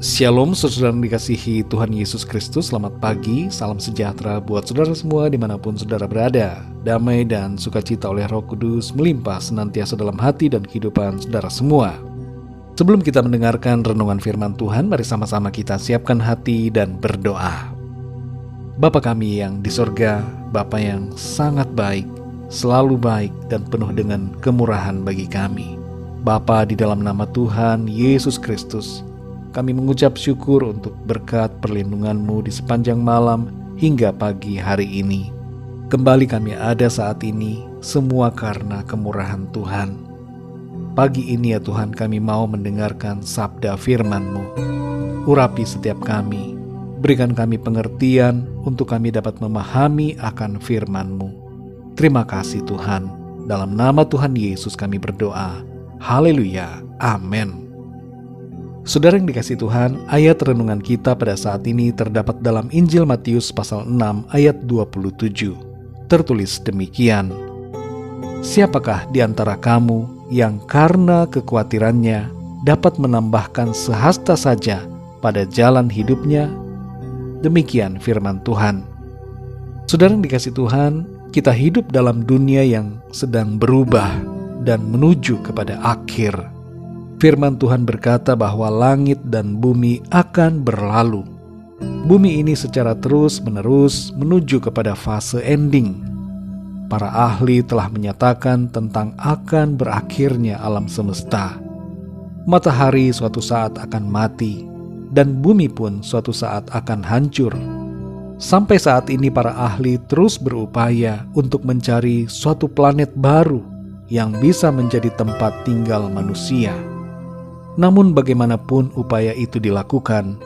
Shalom saudara yang dikasihi Tuhan Yesus Kristus. Selamat pagi, salam sejahtera buat saudara semua dimanapun saudara berada. Damai dan sukacita oleh Roh Kudus melimpah senantiasa dalam hati dan kehidupan saudara semua. Sebelum kita mendengarkan renungan firman Tuhan, mari sama-sama kita siapkan hati dan berdoa. Bapa kami yang di sorga, Bapa yang sangat baik, selalu baik dan penuh dengan kemurahan bagi kami. Bapa, di dalam nama Tuhan Yesus Kristus, kami mengucap syukur untuk berkat perlindungan-Mu di sepanjang malam hingga pagi hari ini. Kembali kami ada saat ini, semua karena kemurahan Tuhan. Pagi ini ya Tuhan, kami mau mendengarkan sabda firman-Mu. Urapi setiap kami, berikan kami pengertian untuk kami dapat memahami akan firman-Mu. Terima kasih Tuhan, dalam nama Tuhan Yesus kami berdoa. Haleluya, amin. Saudara yang dikasihi Tuhan, ayat renungan kita pada saat ini terdapat dalam Injil Matius pasal 6 ayat 27. Tertulis demikian, "Siapakah di antara kamu yang karena kekhawatirannya dapat menambahkan sehasta saja pada jalan hidupnya?" Demikian firman Tuhan. Saudara yang dikasihi Tuhan, kita hidup dalam dunia yang sedang berubah dan menuju kepada akhir. Firman Tuhan berkata bahwa langit dan bumi akan berlalu. Bumi ini secara terus-menerus menuju kepada fase ending. Para ahli telah menyatakan tentang akan berakhirnya alam semesta. Matahari suatu saat akan mati, dan bumi pun suatu saat akan hancur. Sampai saat ini para ahli terus berupaya untuk mencari suatu planet baru yang bisa menjadi tempat tinggal manusia. Namun bagaimanapun upaya itu dilakukan,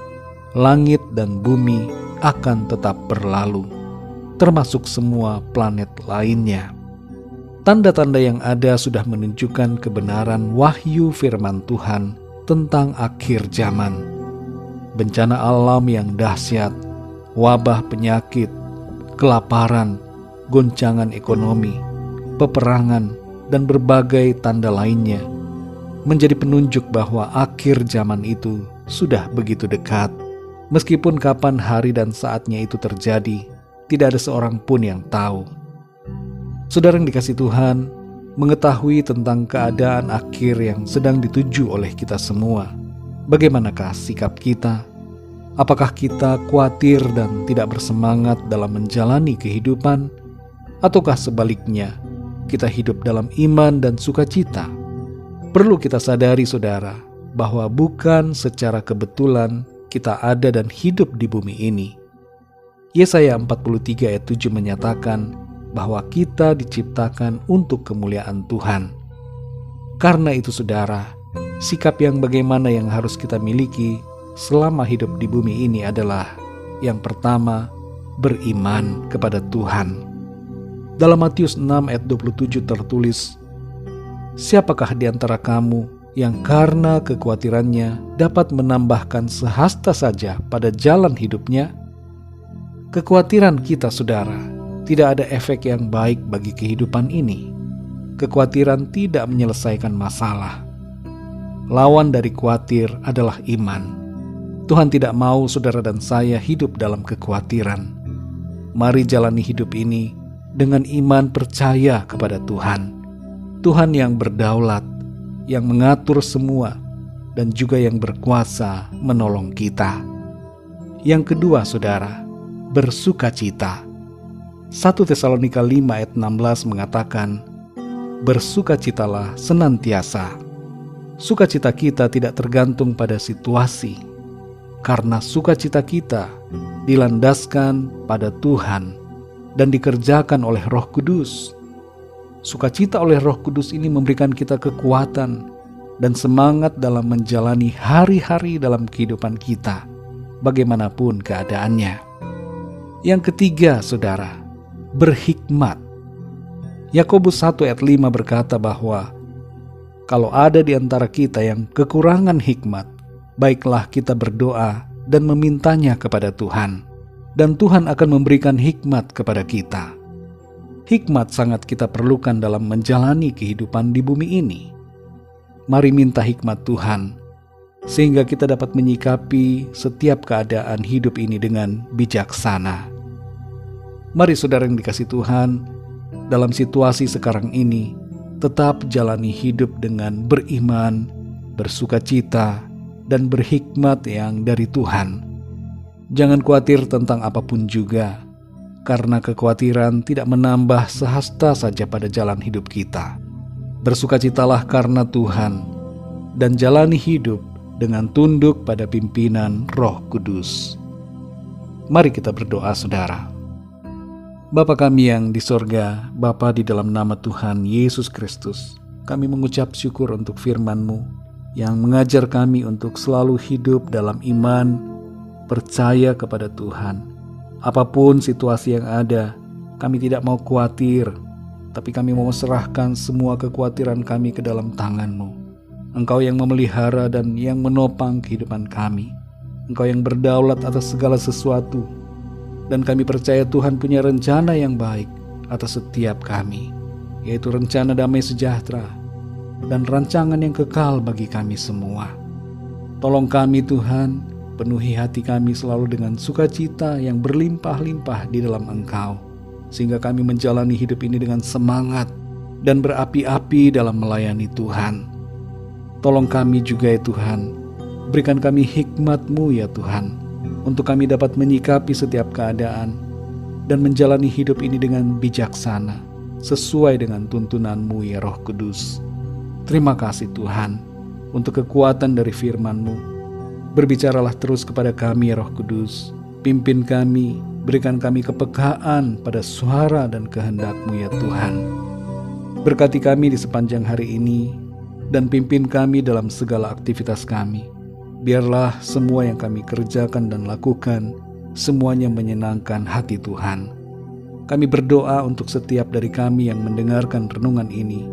langit dan bumi akan tetap berlalu, termasuk semua planet lainnya. Tanda-tanda yang ada sudah menunjukkan kebenaran wahyu firman Tuhan tentang akhir zaman. Bencana alam yang dahsyat, wabah penyakit, kelaparan, goncangan ekonomi, peperangan, dan berbagai tanda lainnya menjadi penunjuk bahwa akhir zaman itu sudah begitu dekat. Meskipun kapan hari dan saatnya itu terjadi, tidak ada seorang pun yang tahu. Saudara yang dikasihi Tuhan, mengetahui tentang keadaan akhir yang sedang dituju oleh kita semua, bagaimanakah sikap kita? Apakah kita khawatir dan tidak bersemangat dalam menjalani kehidupan? Ataukah sebaliknya, kita hidup dalam iman dan sukacita? Perlu kita sadari saudara, bahwa bukan secara kebetulan kita ada dan hidup di bumi ini. Yesaya 43 ayat 7 menyatakan bahwa kita diciptakan untuk kemuliaan Tuhan. Karena itu saudara, sikap yang bagaimana yang harus kita miliki selama hidup di bumi ini adalah yang pertama, beriman kepada Tuhan. Dalam Matius 6 ayat 27 tertulis, "Siapakah di antara kamu yang karena kekhawatirannya dapat menambahkan sehasta saja pada jalan hidupnya?" Kekhawatiran kita saudara, tidak ada efek yang baik bagi kehidupan ini. Kekhawatiran tidak menyelesaikan masalah. Lawan dari khawatir adalah iman. Tuhan tidak mau saudara dan saya hidup dalam kekhawatiran. Mari jalani hidup ini dengan iman percaya kepada Tuhan. Tuhan yang berdaulat, yang mengatur semua, dan juga yang berkuasa menolong kita. Yang kedua saudara, bersukacita. 1 Tesalonika 5 ayat 16 mengatakan, "Bersukacitalah senantiasa." Sukacita kita tidak tergantung pada situasi, karena sukacita kita dilandaskan pada Tuhan dan dikerjakan oleh Roh Kudus. Sukacita oleh Roh Kudus ini memberikan kita kekuatan dan semangat dalam menjalani hari-hari dalam kehidupan kita, bagaimanapun keadaannya. Yang ketiga, saudara, berhikmat. Yakobus 1 ayat 5 berkata bahwa kalau ada di antara kita yang kekurangan hikmat, baiklah kita berdoa dan memintanya kepada Tuhan, dan Tuhan akan memberikan hikmat kepada kita. Hikmat sangat kita perlukan dalam menjalani kehidupan di bumi ini. Mari minta hikmat Tuhan sehingga kita dapat menyikapi setiap keadaan hidup ini dengan bijaksana. Mari saudara yang dikasihi Tuhan, dalam situasi sekarang ini, tetap jalani hidup dengan beriman, bersukacita, dan berhikmat yang dari Tuhan. Jangan khawatir tentang apapun juga, karena kekhawatiran tidak menambah sehasta saja pada jalan hidup kita. Bersukacitalah karena Tuhan, dan jalani hidup dengan tunduk pada pimpinan Roh Kudus. Mari kita berdoa saudara. Bapa kami yang di sorga, Bapa di dalam nama Tuhan Yesus Kristus, kami mengucap syukur untuk firman-Mu yang mengajar kami untuk selalu hidup dalam iman, percaya kepada Tuhan. Apapun situasi yang ada, kami tidak mau khawatir, tapi kami mau serahkan semua kekhawatiran kami ke dalam tangan-Mu. Engkau yang memelihara dan yang menopang kehidupan kami. Engkau yang berdaulat atas segala sesuatu. Dan kami percaya Tuhan punya rencana yang baik atas setiap kami, yaitu rencana damai sejahtera dan rancangan yang kekal bagi kami semua. Tolong kami Tuhan, penuhi hati kami selalu dengan sukacita yang berlimpah-limpah di dalam Engkau, sehingga kami menjalani hidup ini dengan semangat dan berapi-api dalam melayani Tuhan. Tolong kami juga ya Tuhan, berikan kami hikmat-Mu ya Tuhan, untuk kami dapat menyikapi setiap keadaan dan menjalani hidup ini dengan bijaksana, sesuai dengan tuntunan-Mu ya Roh Kudus. Terima kasih Tuhan, untuk kekuatan dari firman-Mu. Berbicaralah terus kepada kami ya Roh Kudus, pimpin kami, berikan kami kepekaan pada suara dan kehendak-Mu ya Tuhan. Berkati kami di sepanjang hari ini, dan pimpin kami dalam segala aktivitas kami. Biarlah semua yang kami kerjakan dan lakukan, semuanya menyenangkan hati Tuhan. Kami berdoa untuk setiap dari kami yang mendengarkan renungan ini,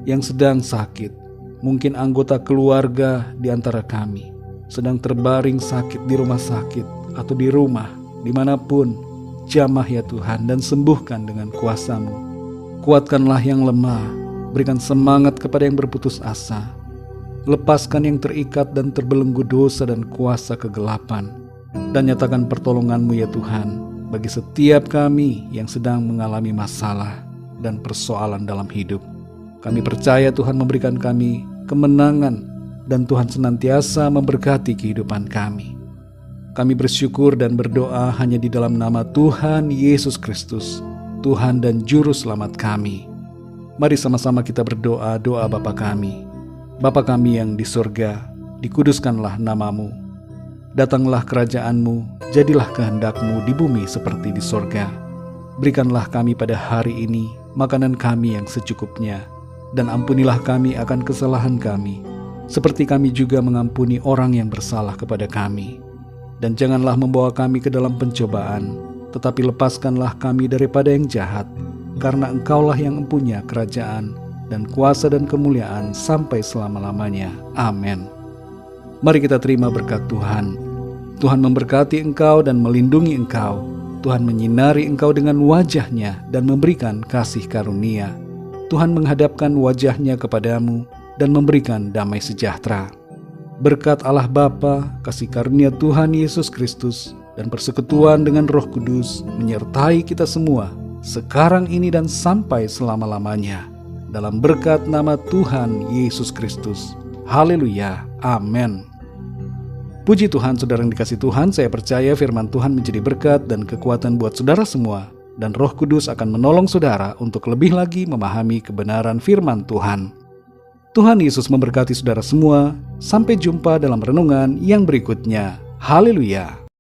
yang sedang sakit, mungkin anggota keluarga di antara kami, sedang terbaring sakit di rumah sakit atau di rumah, dimanapun, jamah ya Tuhan dan sembuhkan dengan kuasa-Mu. Kuatkanlah yang lemah, berikan semangat kepada yang berputus asa. Lepaskan yang terikat dan terbelenggu dosa dan kuasa kegelapan, dan nyatakan pertolongan-Mu ya Tuhan bagi setiap kami yang sedang mengalami masalah dan persoalan dalam hidup. Kami percaya Tuhan memberikan kami kemenangan, dan Tuhan senantiasa memberkati kehidupan kami. Kami bersyukur dan berdoa hanya di dalam nama Tuhan Yesus Kristus, Tuhan dan Juru Selamat kami. Mari sama-sama kita berdoa doa Bapa kami. Bapa kami yang di surga, dikuduskanlah nama-Mu. Datanglah kerajaan-Mu, jadilah kehendak-Mu di bumi seperti di surga. Berikanlah kami pada hari ini makanan kami yang secukupnya, dan ampunilah kami akan kesalahan kami, seperti kami juga mengampuni orang yang bersalah kepada kami. Dan janganlah membawa kami ke dalam pencobaan, tetapi lepaskanlah kami daripada yang jahat, karena Engkaulah yang mempunyai kerajaan, dan kuasa dan kemuliaan sampai selama-lamanya. Amin. Mari kita terima berkat Tuhan. Tuhan memberkati engkau dan melindungi engkau. Tuhan menyinari engkau dengan wajah-Nya dan memberikan kasih karunia. Tuhan menghadapkan wajah-Nya kepadamu dan memberikan damai sejahtera. Berkat Allah Bapa, kasih karunia Tuhan Yesus Kristus, dan persekutuan dengan Roh Kudus menyertai kita semua, sekarang ini dan sampai selama-lamanya. Dalam berkat nama Tuhan Yesus Kristus. Haleluya. Amin. Puji Tuhan, saudara yang dikasihi Tuhan, saya percaya firman Tuhan menjadi berkat dan kekuatan buat saudara semua, dan Roh Kudus akan menolong saudara untuk lebih lagi memahami kebenaran firman Tuhan. Tuhan Yesus memberkati saudara semua. Sampai jumpa dalam renungan yang berikutnya. Haleluya.